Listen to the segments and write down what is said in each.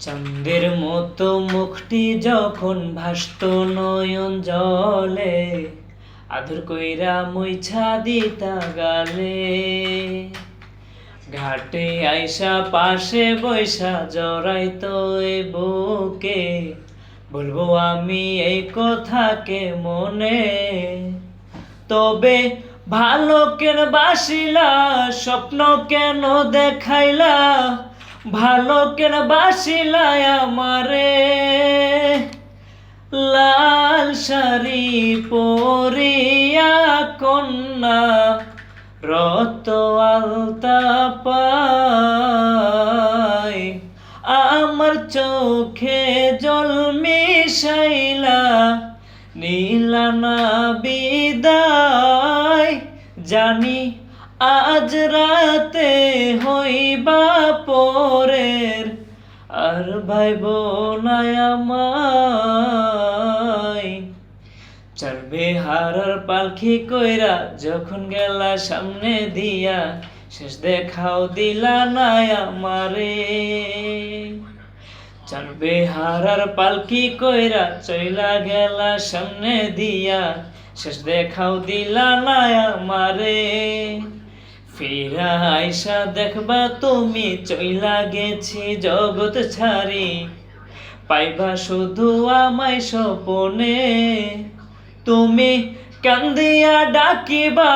চাঁদের মতো মুখটি যখন ভাসত নয়ন জলে, আদর কইরা মুইছা দিতা গালে। ঘাটে আইসা পাশে বৈশা জড়াইতো এ বুকে, বলবো আমি এই কথাকে মনে। তবে ভালো কেন বাসিলা, স্বপ্ন কেন দেখাইলা, ভালো কেন বাসিলা আমারে। লাল শাড়ি পরিয়া কন্যা, রত আলতা পায়, আমার চোখে জল মিশাইলা নীলা না বিদায়। জানি আজ রাতে হইবা পরের, আর ভাইব না আমায়। চলবে হারার পালকি কইরা যখন গেলা সামনে দিয়া, শেষ দেখাও দিলা না আমারে। চলবে হারার পালকি কইরা চইলা গেলা সামনে দিয়া, শেষ দেখাও দিলা না আমারে। ফিরা আইসা দেখবা তুমি চইলা গেছি জগৎ ছাড়ি, পাইবা শুধু আমায় স্বপনে। তুমি কান্দিয়া ডাকিবা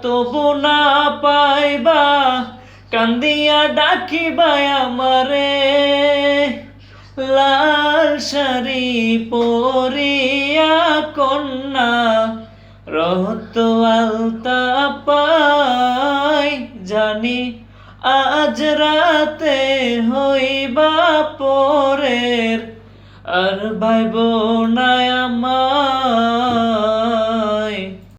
তবু না পাইবা, কান্দিয়া ডাকিবা আমারে। লাল শাড়ি পরিয়া কন্যা, রত আলতা পায়, জানি আজ রাতে হইবা পরের, আর ভাইব না আমার।